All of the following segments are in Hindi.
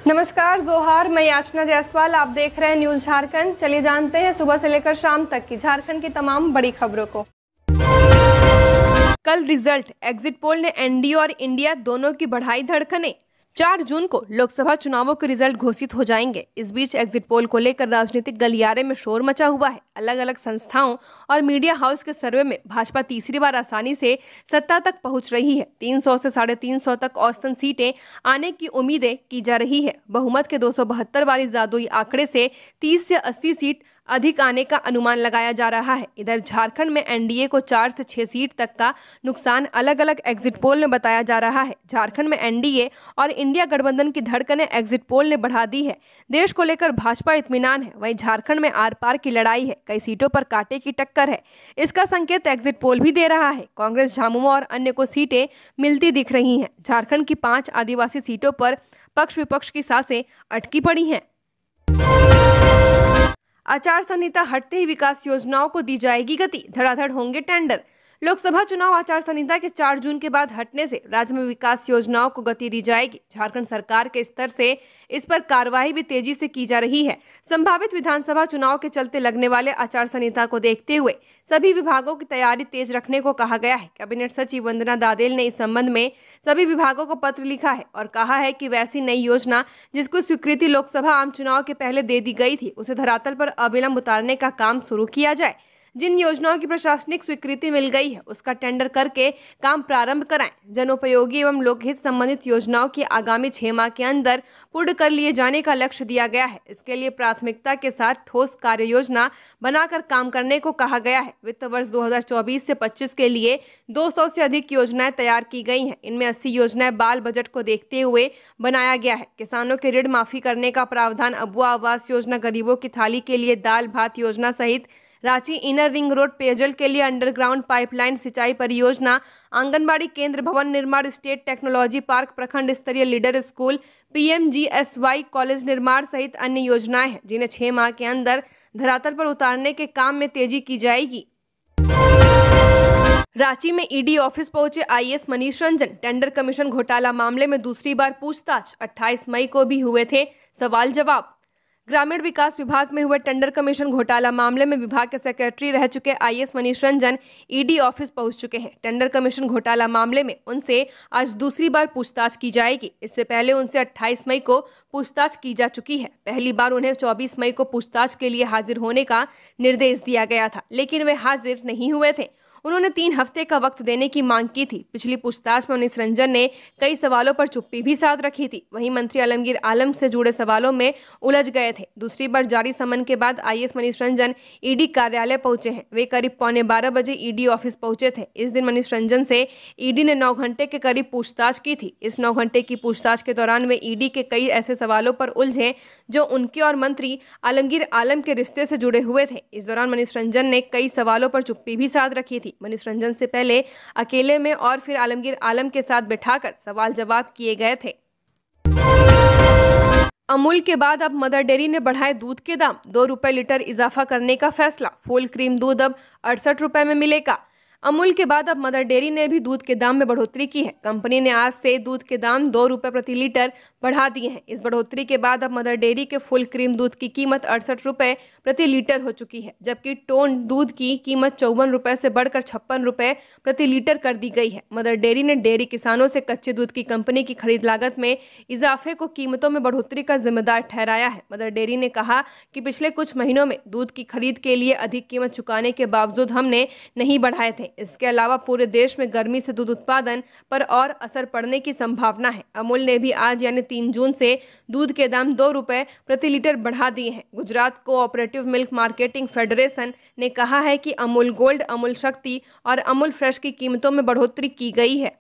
नमस्कार, जोहार। मैं याचना जायसवाल, आप देख रहे हैं न्यूज झारखंड। चलिए जानते हैं सुबह से लेकर शाम तक की झारखंड की तमाम बड़ी खबरों को। कल रिजल्ट, एग्जिट पोल ने एनडीए और इंडिया दोनों की बढ़ाई धड़कनें। 4 जून को लोकसभा चुनावों के रिजल्ट घोषित हो जाएंगे। इस बीच एग्जिट पोल को लेकर राजनीतिक गलियारे में शोर मचा हुआ है। अलग अलग संस्थाओं और मीडिया हाउस के सर्वे में भाजपा तीसरी बार आसानी से सत्ता तक पहुंच रही है। 300 से 350 तक औसतन सीटें आने की उम्मीदें की जा रही है। बहुमत के 272 वाली जादुई आंकड़े से 30 से 80 सीट अधिक आने का अनुमान लगाया जा रहा है। इधर झारखंड में एनडीए को 4 से 6 सीट तक का नुकसान अलग अलग एग्जिट पोल में बताया जा रहा है। झारखंड में एनडीए और इंडिया गठबंधन की धड़कनें एग्जिट पोल ने बढ़ा दी है। देश को लेकर भाजपा इत्मीनान है, वहीं झारखंड में आर पार की लड़ाई है। कई सीटों पर कांटे की टक्कर है, इसका संकेत एग्जिट पोल भी दे रहा है। कांग्रेस, झामुमो और अन्य को सीटें मिलती दिख रही हैं। झारखंड की 5 आदिवासी सीटों पर पक्ष विपक्ष की सांसें अटकी पड़ी हैं। आचार संहिता हटते ही विकास योजनाओं को दी जाएगी गति, धड़ाधड़ होंगे टेंडर। लोकसभा चुनाव आचार संहिता के 4 जून के बाद हटने से राज्य में विकास योजनाओं को गति दी जाएगी। झारखंड सरकार के स्तर से इस पर कार्रवाई भी तेजी से की जा रही है। संभावित विधानसभा चुनाव के चलते लगने वाले आचार संहिता को देखते हुए सभी विभागों की तैयारी तेज रखने को कहा गया है। कैबिनेट सचिव वंदना दादेल ने इस संबंध में सभी विभागों को पत्र लिखा है और कहा है कि वैसी नई योजना जिसको स्वीकृति लोकसभा आम चुनाव के पहले दे दी गई थी, उसे धरातल पर अविलंब उतारने का काम शुरू किया जाए। जिन योजनाओं की प्रशासनिक स्वीकृति मिल गई है उसका टेंडर करके काम प्रारंभ कराएं। जनोपयोगी एवं लोकहित संबंधित योजनाओं की आगामी 6 माह के अंदर पूर्ण कर लिए जाने का लक्ष्य दिया गया है। इसके लिए प्राथमिकता के साथ ठोस कार्य योजना बनाकर काम करने को कहा गया है। वित्त वर्ष 2024 से 25 के लिए 200 से अधिक योजनाएं तैयार की गई हैं। इनमें 80 योजनाएं बाल बजट को देखते हुए बनाया गया है। किसानों के ऋण माफी करने का प्रावधान, अबुआ आवास योजना, गरीबों की थाली के लिए दाल भात योजना सहित रांची इनर रिंग रोड पेयजल के लिए अंडरग्राउंड पाइपलाइन सिंचाई परियोजना, आंगनबाड़ी केंद्र भवन निर्माण, स्टेट टेक्नोलॉजी पार्क, प्रखंड स्तरीय लीडर स्कूल, पीएमजीएसवाई कॉलेज निर्माण सहित अन्य योजनाएं हैं जिन्हें 6 माह के अंदर धरातल पर उतारने के काम में तेजी की जाएगी। रांची में ईडी ऑफिस पहुंचे IAS Manish Ranjan. Tender commission घोटाला मामले में दूसरी बार पूछताछ। 28 मई को भी हुए थे सवाल जवाब। ग्रामीण विकास विभाग में हुए टेंडर कमीशन घोटाला मामले में विभाग के सेक्रेटरी रह चुके IAS Manish Ranjan ED office पहुंच चुके हैं। टेंडर कमीशन घोटाला मामले में उनसे आज दूसरी बार पूछताछ की जाएगी। इससे पहले उनसे 28 मई को पूछताछ की जा चुकी है। पहली बार उन्हें 24 मई को पूछताछ के लिए हाजिर होने का निर्देश दिया गया था, लेकिन वे हाजिर नहीं हुए थे। उन्होंने 3 हफ्ते का वक्त देने की मांग की थी। पिछली पूछताछ में मनीष रंजन ने कई सवालों पर चुप्पी भी साध रखी थी। वहीं मंत्री आलमगीर आलम से जुड़े सवालों में उलझ गए थे। दूसरी बार जारी समन के बाद आईएएस मनीष रंजन ईडी कार्यालय पहुंचे हैं। वे करीब 11:15 बजे ईडी ऑफिस पहुंचे थे। इस दिन मनीष रंजन से ईडी ने 9 घंटे के करीब पूछताछ की थी। इस 9 घंटे की पूछताछ के दौरान वे ईडी के कई ऐसे सवालों पर उलझे जो उनके और मंत्री आलमगीर आलम के रिश्ते से जुड़े हुए थे। इस दौरान मनीष रंजन ने कई सवालों पर चुप्पी भी साध रखी थी। मनीष रंजन से पहले अकेले में और फिर आलमगीर आलम के साथ बिठाकर सवाल जवाब किए गए थे। अमूल के बाद अब मदर डेयरी ने बढ़ाए दूध के दाम। 2 रुपए लीटर इजाफा करने का फैसला। फुल क्रीम दूध अब 68 रुपए में मिलेगा। अमूल के बाद अब मदर डेयरी ने भी दूध के दाम में बढ़ोतरी की है। कंपनी ने आज से दूध के दाम 2 रुपए प्रति लीटर बढ़ा दिए हैं। इस बढ़ोतरी के बाद अब मदर डेयरी के फुल क्रीम दूध की कीमत 68 रुपए प्रति लीटर हो चुकी है, जबकि टोन दूध की कीमत 54 रुपए से बढ़कर 56 रुपए प्रति लीटर कर दी गई है। मदर डेयरी ने डेयरी किसानों से कच्चे दूध की कंपनी की खरीद लागत में इजाफे को कीमतों में बढ़ोतरी का जिम्मेदार ठहराया है। मदर डेयरी ने कहा कि पिछले कुछ महीनों में दूध की खरीद के लिए अधिक कीमत चुकाने के बावजूद हमने नहीं बढ़ाए थे। इसके अलावा पूरे देश में गर्मी से दूध उत्पादन पर और असर पड़ने की संभावना है। अमूल ने भी आज यानी 3 जून से दूध के दाम 2 रुपए प्रति लीटर बढ़ा दिए हैं। Gujarat cooperative milk marketing federation ने कहा है कि अमूल गोल्ड, अमूल शक्ति और अमूल फ्रेश की कीमतों में बढ़ोतरी की गई है।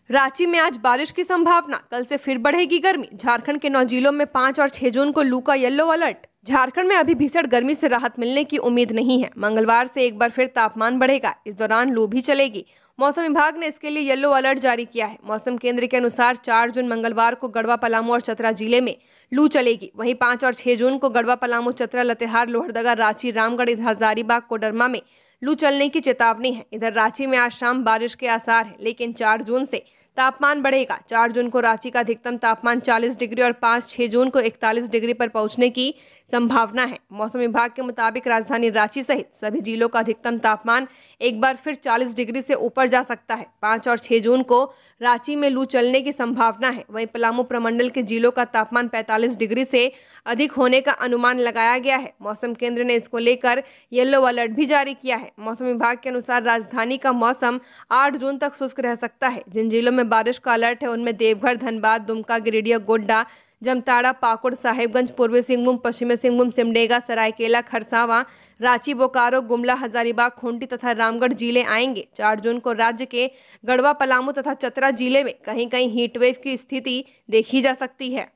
रांची में आज बारिश की संभावना। कल से फिर बढ़ेगी गर्मी। झारखंड के 9 जिलों में 5 और 6 जून को लू का येलो अलर्ट। झारखंड में अभी भीषण गर्मी से राहत मिलने की उम्मीद नहीं है। मंगलवार से एक बार फिर तापमान बढ़ेगा। इस दौरान लू भी चलेगी। मौसम विभाग ने इसके लिए येलो अलर्ट जारी किया है। मौसम केंद्र के अनुसार 4 जून मंगलवार को गढ़वा, पलामू और चतरा जिले में लू चलेगी। वहीं 5 और 6 जून को गढ़वा, पलामू, चतरा, लातेहार, लोहरदगा, रांची, रामगढ़, हजारीबाग, कोडरमा में लू चलने की चेतावनी है। इधर रांची में आज शाम बारिश के आसार है, लेकिन 4 जून से तापमान बढ़ेगा। 4 जून को रांची का अधिकतम तापमान 40 डिग्री और 5-6 जून को 41 डिग्री पर पहुंचने की संभावना है। मौसम विभाग के मुताबिक राजधानी रांची सहित सभी जिलों का अधिकतम तापमान एक बार फिर 40 डिग्री से ऊपर जा सकता है। 5 और 6 जून को रांची में लू चलने की संभावना है। वहीं पलामू प्रमंडल के जिलों का तापमान 45 डिग्री से अधिक होने का अनुमान लगाया गया है। मौसम केंद्र ने इसको लेकर येलो अलर्ट भी जारी किया है। मौसम विभाग के अनुसार राजधानी का मौसम 8 जून तक शुष्क रह सकता है। जिन जिलों में बारिश का अलर्ट है उनमें देवघर, धनबाद, दुमका, गिरिडीह, गोड्डा, जमताड़ा, पाकुड़, साहिबगंज, पूर्वी सिंहभूम, पश्चिमी सिंहभूम, सिमडेगा, सरायकेला, खरसावां, रांची, बोकारो, गुमला, हजारीबाग, खूंटी तथा रामगढ़ जिले आएंगे। 4 जून को राज्य के गढ़वा, पलामू तथा चतरा जिले में कहीं कहीं हीटवेव की स्थिति देखी जा सकती है।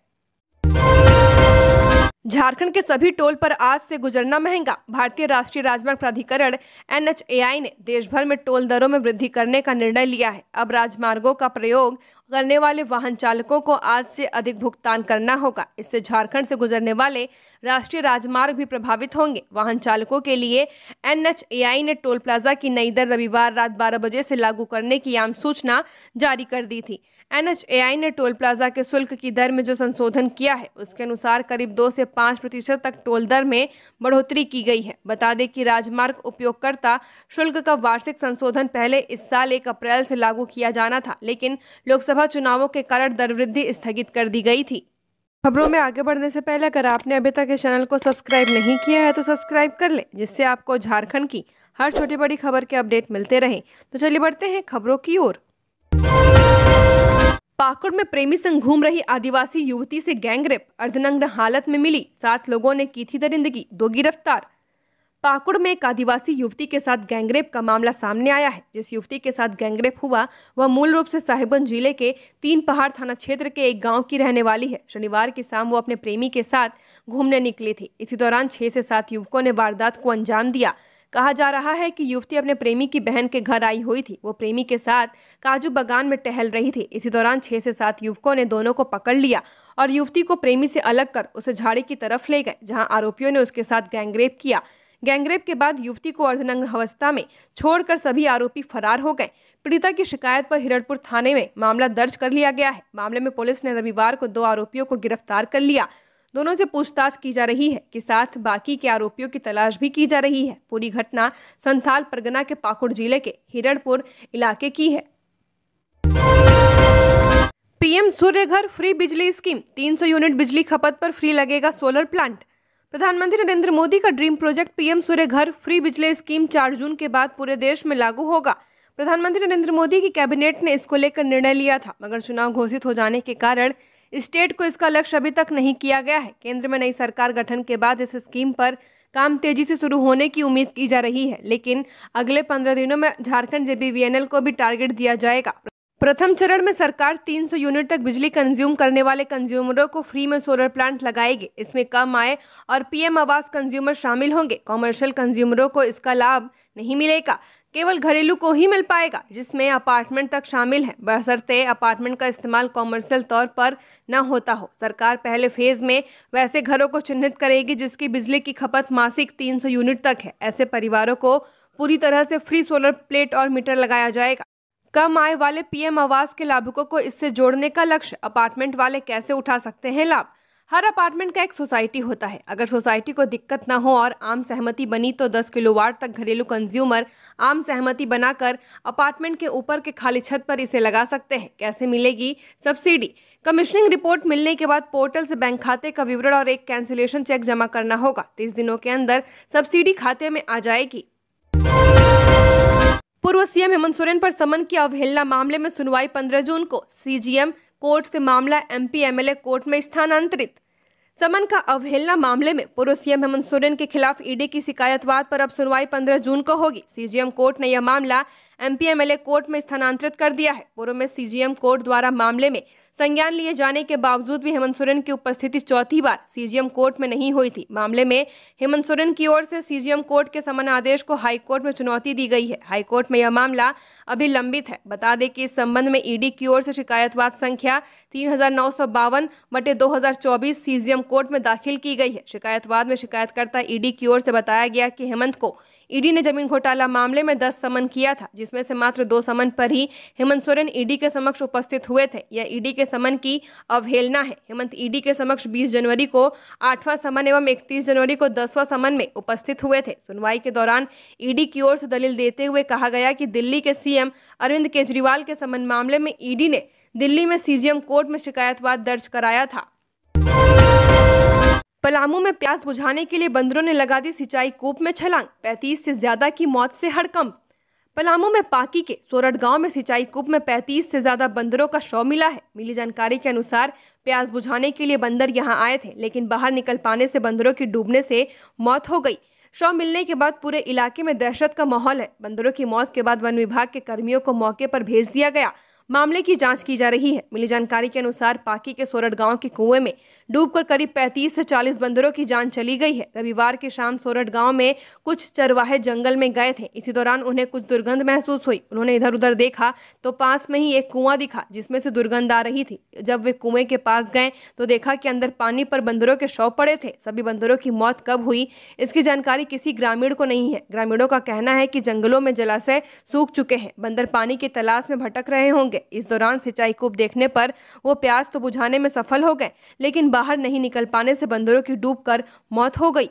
झारखंड के सभी टोल पर आज से गुजरना महंगा। भारतीय राष्ट्रीय राजमार्ग प्राधिकरण NHAI ने देश भर में टोल दरों में वृद्धि करने का निर्णय लिया है। अब राजमार्गों का प्रयोग करने वाले वाहन चालकों को आज से अधिक भुगतान करना होगा। इससे झारखंड से गुजरने वाले राष्ट्रीय राजमार्ग भी प्रभावित होंगे। वाहन चालकों के लिए NHAI ने टोल प्लाजा की नई दर रविवार रात 12 बजे से लागू करने की आम सूचना जारी कर दी थी। NHAI ने टोल प्लाजा के शुल्क की दर में जो संशोधन किया है उसके अनुसार करीब 2 से 5% तक टोल दर में बढ़ोतरी की गई है। बता दें कि राजमार्ग उपयोगकर्ता शुल्क का वार्षिक संशोधन पहले इस साल 1 अप्रैल से लागू किया जाना था, लेकिन लोकसभा चुनावों के कारण दर वृद्धि स्थगित कर दी गई थी। खबरों में आगे बढ़ने से पहले अगर आपने अभी तक इस चैनल को सब्सक्राइब नहीं किया है तो सब्सक्राइब कर लें, जिससे आपको झारखंड की हर छोटी बड़ी खबर के अपडेट मिलते रहें। तो चलिए बढ़ते हैं खबरों की ओर। पाकुड़ में प्रेमी संग घूम रही आदिवासी युवती से गैंगरेप, अर्धनग्न हालत में मिली। 7 लोगों ने की थी दरिंदगी, 2 गिरफ्तार। पाकुड़ में एक आदिवासी युवती के साथ गैंगरेप का मामला सामने आया है। जिस युवती के साथ गैंगरेप हुआ वह मूल रूप से साहिबगंज जिले के 3 पहाड़ थाना क्षेत्र के एक गांव की रहने वाली है। शनिवार की शाम वो अपने प्रेमी के साथ घूमने निकली थी। इसी दौरान 6 से 7 युवकों ने वारदात को अंजाम दिया। कहा जा रहा है कि युवती अपने प्रेमी की बहन के घर आई हुई थी। वो प्रेमी के साथ काजू बागान में टहल रही थी। इसी दौरान 6 से 7 युवकों ने दोनों को पकड़ लिया और युवती को प्रेमी से अलग कर उसे झाड़ी की तरफ ले गए, जहां आरोपियों ने उसके साथ गैंगरेप किया। गैंगरेप के बाद युवती को अर्धनग्न अवस्था में छोड़कर सभी आरोपी फरार हो गए। पीड़िता की शिकायत पर हिरणपुर थाने में मामला दर्ज कर लिया गया है। मामले में पुलिस ने रविवार को 2 आरोपियों को गिरफ्तार कर लिया। दोनों से पूछताछ की जा रही है कि साथ बाकी के आरोपियों की तलाश भी की जा रही है। पूरी घटना संथाल परगना के पाकुड़ जिले के हिरणपुर इलाके की है। पीएम सूर्य घर फ्री बिजली स्कीम, 300 यूनिट बिजली खपत पर फ्री लगेगा सोलर प्लांट। प्रधानमंत्री नरेंद्र मोदी का ड्रीम प्रोजेक्ट पीएम सूर्य घर फ्री बिजली स्कीम 4 जून के बाद पूरे देश में लागू होगा। प्रधानमंत्री नरेंद्र मोदी की कैबिनेट ने इसको लेकर निर्णय लिया था, मगर चुनाव घोषित हो जाने के कारण स्टेट को इसका लक्ष्य अभी तक नहीं किया गया है। केंद्र में नई सरकार गठन के बाद इस स्कीम पर काम तेजी से शुरू होने की उम्मीद की जा रही है, लेकिन अगले 15 दिनों में झारखंड JBVNL को भी टारगेट दिया जाएगा। प्रथम चरण में सरकार 300 यूनिट तक बिजली कंज्यूम करने वाले कंज्यूमरों को फ्री में सोलर प्लांट लगाएगी। इसमें कम आय और पीएम आवास कंज्यूमर शामिल होंगे। कॉमर्शियल कंज्यूमरों को इसका लाभ नहीं मिलेगा, केवल घरेलू को ही मिल पाएगा, जिसमें अपार्टमेंट तक शामिल है, बशर्ते अपार्टमेंट का इस्तेमाल कॉमर्शियल तौर पर न होता हो। सरकार पहले फेज में वैसे घरों को चिन्हित करेगी जिसकी बिजली की खपत मासिक 300 यूनिट तक है। ऐसे परिवारों को पूरी तरह से फ्री सोलर प्लेट और मीटर लगाया जाएगा। कम आय वाले पीएम आवास के लाभुकों को इससे जोड़ने का लक्ष्य। अपार्टमेंट वाले कैसे उठा सकते हैं लाभ? हर अपार्टमेंट का एक सोसाइटी होता है। अगर सोसाइटी को दिक्कत ना हो और आम सहमति बनी तो 10 किलोवाट तक घरेलू कंज्यूमर आम सहमति बनाकर अपार्टमेंट के ऊपर के खाली छत पर इसे लगा सकते हैं। कैसे मिलेगी सब्सिडी? कमीशनिंग रिपोर्ट मिलने के बाद पोर्टल से बैंक खाते का विवरण और एक कैंसिलेशन चेक जमा करना होगा। 30 दिनों के अंदर सब्सिडी खाते में आ जाएगी। पूर्व सीएम हेमंत सोरेन पर समन की अवहेलना मामले में सुनवाई 15 जून को। सीजीएम कोर्ट से मामला MP MLA कोर्ट में स्थानांतरित। समन का अवहेलना मामले में पूर्व सीएम हेमंत सोरेन के खिलाफ ईडी की शिकायतवाद पर अब सुनवाई 15 जून को होगी। सीजीएम कोर्ट ने यह मामला MP MLA कोर्ट में स्थानांतरित कर दिया है। पूर्व में सीजीएम कोर्ट द्वारा मामले में संज्ञान लिए जाने के बावजूद भी हेमंत सोरेन की उपस्थिति चौथी बार सीजीएम कोर्ट में नहीं हुई थी। मामले में हेमंत सोरेन की ओर से सीजीएम कोर्ट के समन आदेश को हाईकोर्ट में चुनौती दी गई है। हाईकोर्ट में यह मामला अभी लंबित है। बता दें कि इस संबंध में ईडी की ओर से शिकायतवाद संख्या 3952/2024 सीजीएम कोर्ट में दाखिल की गई है। शिकायतवाद में शिकायतकर्ता ईडी की ओर से बताया गया कि हेमंत को ईडी ने जमीन घोटाला मामले में 10 समन किया था, जिसमें से मात्र 2 समन पर ही हेमंत सोरेन ईडी के समक्ष उपस्थित हुए थे। यह ईडी के समन की अवहेलना है। हेमंत ईडी के समक्ष 20 जनवरी को 8वां समन एवं 31 जनवरी को 10वां समन में उपस्थित हुए थे। सुनवाई के दौरान ईडी की ओर से दलील देते हुए कहा गया कि दिल्ली के सीएम अरविंद केजरीवाल के समन मामले में ईडी ने दिल्ली में सीजेएम कोर्ट में शिकायतवाद दर्ज कराया था। पलामू में प्यास बुझाने के लिए बंदरों ने लगा दी सिंचाई कूप में छलांग, 35 से ज्यादा की मौत से हड़कंप। पलामू में पाकी के सोरठ गांव में सिंचाई कूप में 35 से ज्यादा बंदरों का शव मिला है। मिली जानकारी के अनुसार प्यास बुझाने के लिए बंदर यहां आए थे, लेकिन बाहर निकल पाने से बंदरों की डूबने से मौत हो गई। शव मिलने के बाद पूरे इलाके में दहशत का माहौल है। बंदरों की मौत के बाद वन विभाग के कर्मियों को मौके पर भेज दिया गया। मामले की जांच की जा रही है। मिली जानकारी के अनुसार पाकी के सोरठ गांव के कुएं में डूबकर करीब 35 से 40 बंदरों की जान चली गई है। रविवार की शाम सोरठ गांव में कुछ चरवाहे जंगल में गए थे। इसी दौरान उन्हें कुछ दुर्गंध महसूस हुई। उन्होंने इधर उधर देखा तो पास में ही एक कुआं दिखा, जिसमें से दुर्गंध आ रही थी। जब वे कुएं के पास गए तो देखा कि अंदर पानी पर बंदरों के शव पड़े थे। सभी बंदरों की मौत कब हुई, इसकी जानकारी किसी ग्रामीण को नहीं है। ग्रामीणों का कहना है कि जंगलों में जलाशय सूख चुके हैं, बंदर पानी की तलाश में भटक रहे होंगे। इस दौरान सिंचाई कूप देखने पर वो प्यास तो बुझाने में सफल हो गए, लेकिन बाहर नहीं निकल पाने से बंदरों की डूबकर मौत हो गई।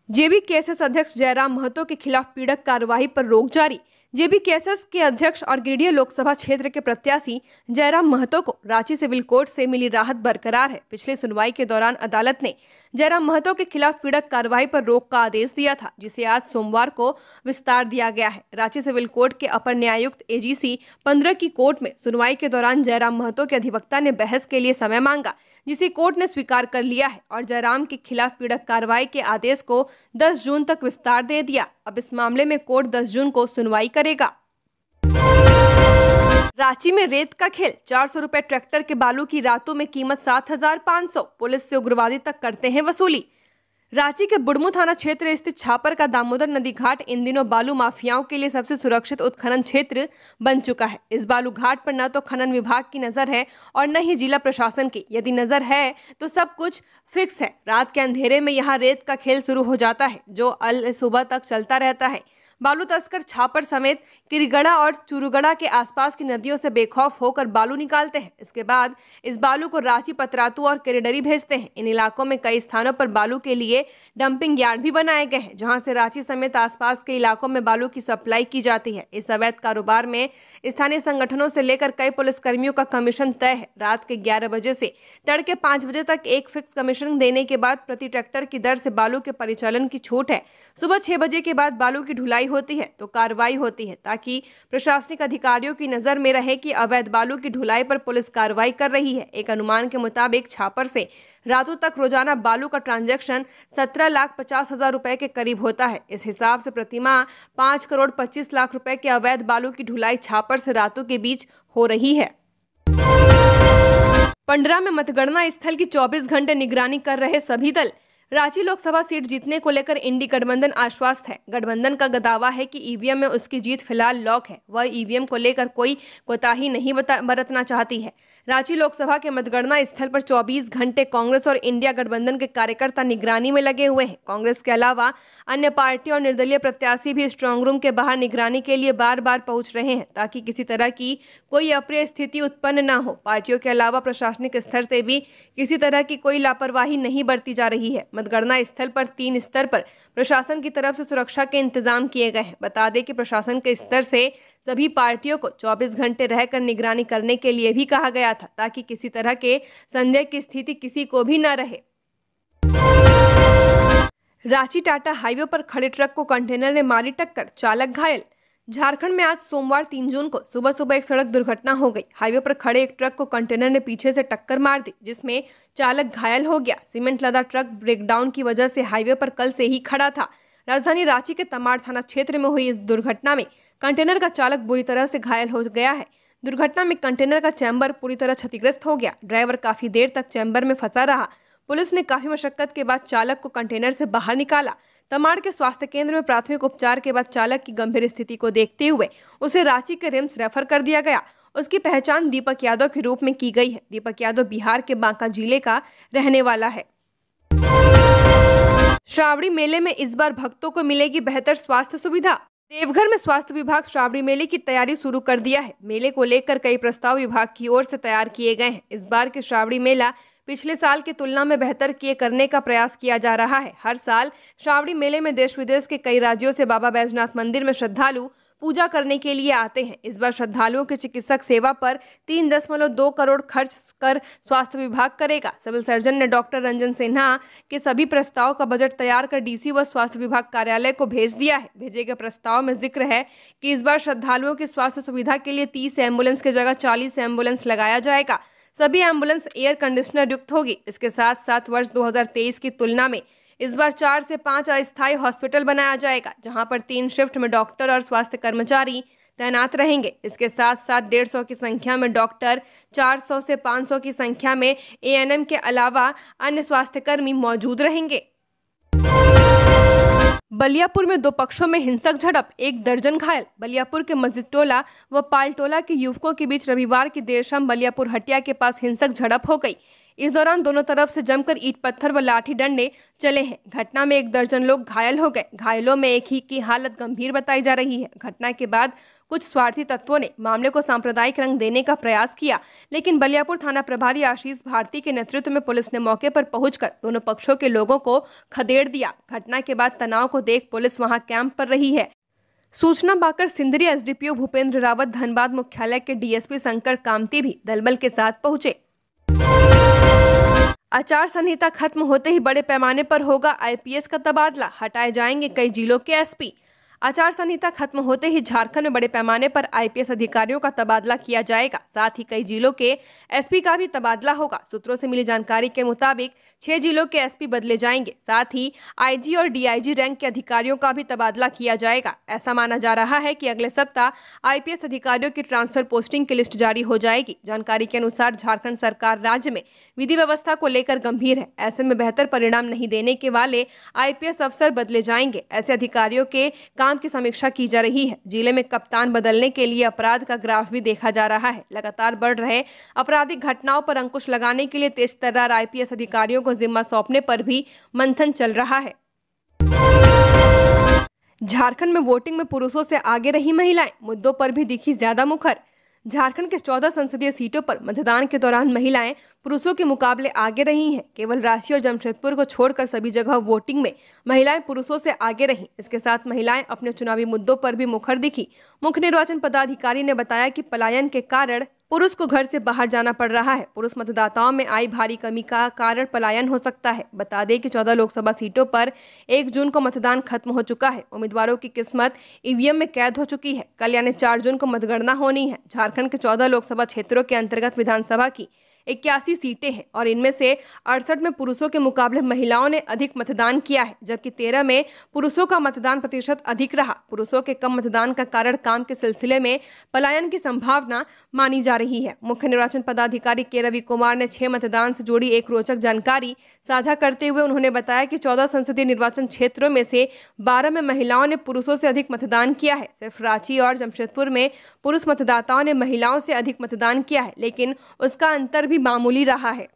जेबी केएसएस अध्यक्ष जयराम महतो के खिलाफ पीड़क कार्रवाई पर रोक जारी। जेबी केएसएस के अध्यक्ष और गिरिडीह लोकसभा क्षेत्र के प्रत्याशी जयराम महतो को रांची सिविल कोर्ट से मिली राहत बरकरार है। पिछली सुनवाई के दौरान अदालत ने जयराम महतो के खिलाफ पीड़क कार्रवाई पर रोक का आदेश दिया था, जिसे आज सोमवार को विस्तार दिया गया है। रांची सिविल कोर्ट के अपर न्यायायुक्त एजीसी 15 की कोर्ट में सुनवाई के दौरान जयराम महतो के अधिवक्ता ने बहस के लिए समय मांगा, जिसे कोर्ट ने स्वीकार कर लिया है और जयराम के खिलाफ पीड़क कार्रवाई के आदेश को 10 जून तक विस्तार दे दिया। अब इस मामले में कोर्ट 10 जून को सुनवाई करेगा। रांची में रेत का खेल, 400 रुपए ट्रैक्टर के बालू की रातों में कीमत 7,500। पुलिस से उग्रवादी तक करते हैं वसूली। रांची के बुढ़मू थाना क्षेत्र स्थित छापर का दामोदर नदी घाट इन दिनों बालू माफियाओं के लिए सबसे सुरक्षित उत्खनन क्षेत्र बन चुका है। इस बालू घाट पर न तो खनन विभाग की नजर है और न ही जिला प्रशासन की। यदि नजर है तो सब कुछ फिक्स है। रात के अंधेरे में यहाँ रेत का खेल शुरू हो जाता है, जो अल सुबह तक चलता रहता है। बालू तस्कर छापर समेत किरगड़ा और चुरुगड़ा के आसपास की नदियों से बेखौफ होकर बालू निकालते हैं। इसके बाद इस बालू को रांची, पतरातू और केरेडरी भेजते हैं। इन इलाकों में कई स्थानों पर बालू के लिए डंपिंग यार्ड भी बनाए गए हैं, जहां से रांची समेत आसपास के इलाकों में बालू की सप्लाई की जाती है। इस अवैध कारोबार में स्थानीय संगठनों से लेकर कई पुलिसकर्मियों का कमीशन तय है। रात के 11 बजे से तड़के 5 बजे तक एक फिक्स कमीशन देने के बाद प्रति ट्रैक्टर की दर से बालू के परिचालन की छूट है। सुबह 6 बजे के बाद बालू की ढुलाई होती है तो कार्रवाई होती है, ताकि प्रशासनिक अधिकारियों की नजर में रहे कि अवैध बालू की ढुलाई पर पुलिस कार्रवाई कर रही है। एक अनुमान के मुताबिक छापर से रातों तक रोजाना बालू का ट्रांजैक्शन 17,50,000 रुपए के करीब होता है। इस हिसाब से प्रतिमाह 5,25,00,000 रुपए के अवैध बालू की ढुलाई छापर से रातों के बीच हो रही है। पंडरा में मतगणना स्थल की 24 घंटे निगरानी कर रहे सभी दल। रांची लोकसभा सीट जीतने को लेकर इंडी गठबंधन आश्वस्त है। गठबंधन का दावा है कि ईवीएम में उसकी जीत फिलहाल लॉक है। वह ईवीएम को लेकर कोई कोताही नहीं बरतना चाहती है। रांची लोकसभा के मतगणना स्थल पर 24 घंटे कांग्रेस और इंडिया गठबंधन के कार्यकर्ता निगरानी में लगे हुए हैं। कांग्रेस के अलावा अन्य पार्टी और निर्दलीय प्रत्याशी भी स्ट्रांग रूम के बाहर निगरानी के लिए बार बार पहुंच रहे हैं, ताकि किसी तरह की कोई अप्रिय स्थिति उत्पन्न न हो। पार्टियों के अलावा प्रशासनिक स्तर से भी किसी तरह की कोई लापरवाही नहीं बरती जा रही है। मतगणना स्थल पर 3 स्तर पर प्रशासन की तरफ से सुरक्षा के इंतजाम किए गए हैं। बता दें कि प्रशासन के स्तर से सभी पार्टियों को 24 घंटे रहकर निगरानी करने के लिए भी कहा गया था, ताकि किसी तरह के संदेह की स्थिति किसी को भी न रहे। रांची टाटा हाईवे पर खड़े ट्रक को कंटेनर ने मारी टक्कर, चालक घायल। झारखंड में आज सोमवार 3 जून को सुबह सुबह एक सड़क दुर्घटना हो गई। हाईवे पर खड़े एक ट्रक को कंटेनर ने पीछे से टक्कर मार दी, जिसमें चालक घायल हो गया। सीमेंट लदा ट्रक ब्रेकडाउन की वजह से हाईवे पर कल से ही खड़ा था। राजधानी रांची के तमाड़ थाना क्षेत्र में हुई इस दुर्घटना में कंटेनर का चालक बुरी तरह से घायल हो गया है। दुर्घटना में कंटेनर का चैम्बर पूरी तरह क्षतिग्रस्त हो गया। ड्राइवर काफी देर तक चैम्बर में फंसा रहा। पुलिस ने काफी मशक्कत के बाद चालक को कंटेनर से बाहर निकाला। तमाड़ के स्वास्थ्य केंद्र में प्राथमिक उपचार के बाद चालक की गंभीर स्थिति को देखते हुए उसे रांची के रिम्स रेफर कर दिया गया। उसकी पहचान दीपक यादव के रूप में की गई है। दीपक यादव बिहार के बांका जिले का रहने वाला है। श्रावणी मेले में इस बार भक्तों को मिलेगी बेहतर स्वास्थ्य सुविधा। देवघर में स्वास्थ्य विभाग श्रावणी मेले की तैयारी शुरू कर दिया है। मेले को लेकर कई प्रस्ताव विभाग की ओर से तैयार किए गए हैं। इस बार के श्रावणी मेला पिछले साल की तुलना में बेहतर करने का प्रयास किया जा रहा है। हर साल श्रावणी मेले में देश विदेश के कई राज्यों से बाबा बैजनाथ मंदिर में श्रद्धालु पूजा करने के लिए आते हैं। इस बार श्रद्धालुओं की चिकित्सक सेवा पर 3.2 करोड़ खर्च कर स्वास्थ्य विभाग करेगा। सिविल सर्जन ने डॉक्टर रंजन सिन्हा के सभी प्रस्ताव का बजट तैयार कर डीसी व स्वास्थ्य विभाग कार्यालय को भेज दिया है। भेजे गए प्रस्ताव में जिक्र है कि इस बार श्रद्धालुओं की स्वास्थ्य सुविधा के लिए 30 एम्बुलेंस की जगह 40 एम्बुलेंस लगाया जाएगा। सभी एम्बुलेंस एयर कंडीशनर युक्त होगी। इसके साथ साथ वर्ष 2023 की तुलना में इस बार 4 से 5 अस्थायी हॉस्पिटल बनाया जाएगा, जहां पर 3 शिफ्ट में डॉक्टर और स्वास्थ्य कर्मचारी तैनात रहेंगे। इसके साथ साथ 150 की संख्या में डॉक्टर, 400 से 500 की संख्या में एएनएम के अलावा अन्य स्वास्थ्यकर्मी मौजूद रहेंगे। बलियापुर में 2 पक्षों में हिंसक झड़प, 1 दर्जन घायल। बलियापुर के मस्जिद टोला व पालटोला के युवकों के बीच रविवार की देर शाम बलियापुर हटिया के पास हिंसक झड़प हो गई। इस दौरान दोनों तरफ से जमकर ईंट पत्थर व लाठी डंडे चले हैं। घटना में 1 दर्जन लोग घायल हो गए। घायलों में एक ही की हालत गंभीर बताई जा रही है। घटना के बाद कुछ स्वार्थी तत्वों ने मामले को सांप्रदायिक रंग देने का प्रयास किया, लेकिन बलियापुर थाना प्रभारी आशीष भारती के नेतृत्व में पुलिस ने मौके पर पहुंचकर दोनों पक्षों के लोगों को खदेड़ दिया। घटना के बाद तनाव को देख पुलिस वहां कैंप पर रही है। सूचना पाकर सिंदरी एसडीपीओ भूपेंद्र रावत, धनबाद मुख्यालय के डीएसपी शंकर कामती भी दलबल के साथ पहुंचे। आचार संहिता खत्म होते ही बड़े पैमाने पर होगा आईपीएस का तबादला, हटाए जाएंगे कई जिलों के एसपी। आचार संहिता खत्म होते ही झारखंड में बड़े पैमाने पर आईपीएस अधिकारियों का तबादला किया जाएगा। साथ ही कई जिलों के एसपी का भी तबादला होगा। सूत्रों से मिली जानकारी के मुताबिक 6 जिलों के एसपी बदले जाएंगे। साथ ही आईजी और डीआईजी रैंक के अधिकारियों का भी तबादला किया जाएगा। ऐसा माना जा रहा है कि अगले सप्ताह आईपीएस अधिकारियों की ट्रांसफर पोस्टिंग की लिस्ट जारी हो जाएगी। जानकारी के अनुसार झारखंड सरकार राज्य में विधि व्यवस्था को लेकर गंभीर है। ऐसे में बेहतर परिणाम नहीं देने के वाले आईपीएस अफसर बदले जाएंगे। ऐसे अधिकारियों के काम की समीक्षा की जा रही है। जिले में कप्तान बदलने के लिए अपराध का ग्राफ भी देखा जा रहा है। लगातार बढ़ रहे आपराधिक घटनाओं पर अंकुश लगाने के लिए तेज तर्रार आईपीएस अधिकारियों को जिम्मा सौंपने पर भी मंथन चल रहा है। झारखंड में वोटिंग में पुरुषों से आगे रही महिलाएं, मुद्दों पर भी दिखी ज्यादा मुखर। झारखंड के 14 संसदीय सीटों पर मतदान के दौरान महिलाएं पुरुषों के मुकाबले आगे रही हैं। केवल रांची और जमशेदपुर को छोड़कर सभी जगह वोटिंग में महिलाएं पुरुषों से आगे रहीं। इसके साथ महिलाएं अपने चुनावी मुद्दों पर भी मुखर दिखी। मुख्य निर्वाचन पदाधिकारी ने बताया कि पलायन के कारण पुरुष को घर से बाहर जाना पड़ रहा है। पुरुष मतदाताओं में आई भारी कमी का कारण पलायन हो सकता है। बता दें कि 14 लोकसभा सीटों पर 1 जून को मतदान खत्म हो चुका है। उम्मीदवारों की किस्मत ईवीएम में कैद हो चुकी है। कल यानी 4 जून को मतगणना होनी है। झारखंड के 14 लोकसभा क्षेत्रों के अंतर्गत विधानसभा की 81 सीटें हैं और इनमें से 68 में पुरुषों के मुकाबले महिलाओं ने अधिक मतदान किया है, जबकि 13 में पुरुषों का मतदान प्रतिशत अधिक रहा। पुरुषों के कम मतदान का कारण काम के सिलसिले में पलायन की संभावना मानी जा रही है। मुख्य निर्वाचन पदाधिकारी के रवि कुमार ने 6 मतदान से जुड़ी एक रोचक जानकारी साझा करते हुए उन्होंने बताया कि 14 संसदीय निर्वाचन क्षेत्रों में से 12 में महिलाओं ने पुरुषों से अधिक मतदान किया है। सिर्फ रांची और जमशेदपुर में पुरुष मतदाताओं ने महिलाओं से अधिक मतदान किया है, लेकिन उसका अंतर भी मामूली रहा है।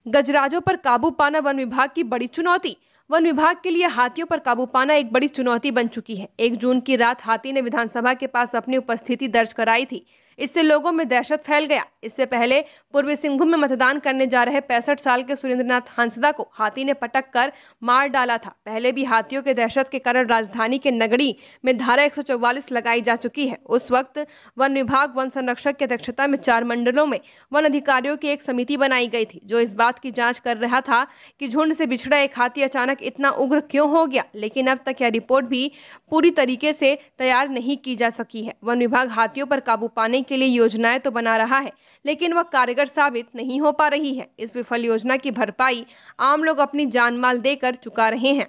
गजराजों पर काबू पाना वन विभाग की बड़ी चुनौती। वन विभाग के लिए हाथियों पर काबू पाना एक बड़ी चुनौती बन चुकी है। 1 जून की रात हाथी ने विधानसभा के पास अपनी उपस्थिति दर्ज कराई थी। इससे लोगों में दहशत फैल गया। इससे पहले पूर्वी सिंहभूम में मतदान करने जा रहे 65 साल के सुरेंद्रनाथ हांसदा को हाथी ने पटक कर मार डाला था। पहले भी हाथियों के दहशत के कारण राजधानी के नगड़ी में धारा 144 लगाई जा चुकी है। उस वक्त वन विभाग वन संरक्षक की अध्यक्षता में 4 मंडलों में वन अधिकारियों की एक समिति बनाई गई थी, जो इस बात की जांच कर रहा था कि झुंड से बिछड़ा एक हाथी अचानक इतना उग्र क्यों हो गया। लेकिन अब तक यह रिपोर्ट भी पूरी तरीके से तैयार नहीं की जा सकी है। वन विभाग हाथियों पर काबू पाने के लिए योजनाएं तो बना रहा है, लेकिन वह कारगर साबित नहीं हो पा रही है। इस विफल योजना की भरपाई आम लोग अपनी जान माल देकर चुका रहे हैं।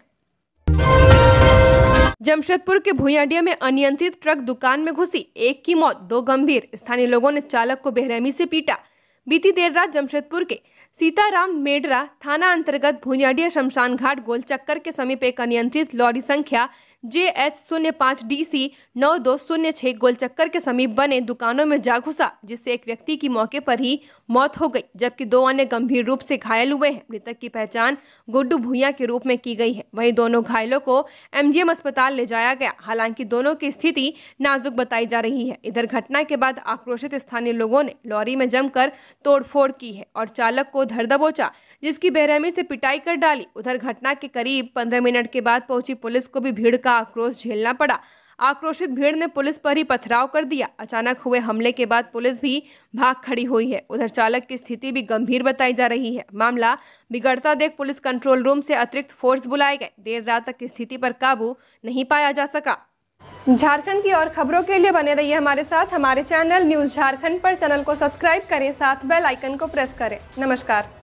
जमशेदपुर के भुइयांडीह में अनियंत्रित ट्रक दुकान में घुसी, 1 की मौत, 2 गंभीर। स्थानीय लोगों ने चालक को बेरहमी से पीटा। बीती देर रात जमशेदपुर के सीताराम मेडरा थाना अंतर्गत भुइयांडीह शमशान घाट गोल चक्कर के समीप एक अनियंत्रित लॉरी संख्या JH05DC 9206 गोलचक्कर के समीप बने दुकानों में जा घुसा, जिससे एक व्यक्ति की मौके पर ही मौत हो गई, जबकि 2 अन्य गंभीर रूप से घायल हुए हैं। मृतक की पहचान गुड्डू भूया के रूप में की गई है। वहीं दोनों घायलों को MGM अस्पताल ले जाया गया। हालांकि दोनों की स्थिति नाजुक बताई जा रही है। इधर घटना के बाद आक्रोशित स्थानीय लोगों ने लॉरी में जमकर तोड़फोड़ की है और चालक को धर दबोचा, जिसकी बेरहमी से पिटाई कर डाली। उधर घटना के करीब 15 मिनट के बाद पहुंची पुलिस को भी भीड़ का आक्रोश झेलना पड़ा। आक्रोशित भीड़ ने पुलिस पर ही पथराव कर दिया। अचानक हुए हमले के बाद पुलिस भी भाग खड़ी हुई है। उधर चालक की स्थिति भी गंभीर बताई जा रही है। मामला बिगड़ता देख पुलिस कंट्रोल रूम से अतिरिक्त फोर्स बुलाए गए। देर रात तक स्थिति पर काबू नहीं पाया जा सका। झारखंड की और खबरों के लिए बने रहिए हमारे साथ। हमारे चैनल न्यूज़ झारखंड पर चैनल को सब्सक्राइब करें, साथ बेल आइकन को प्रेस करें। नमस्कार।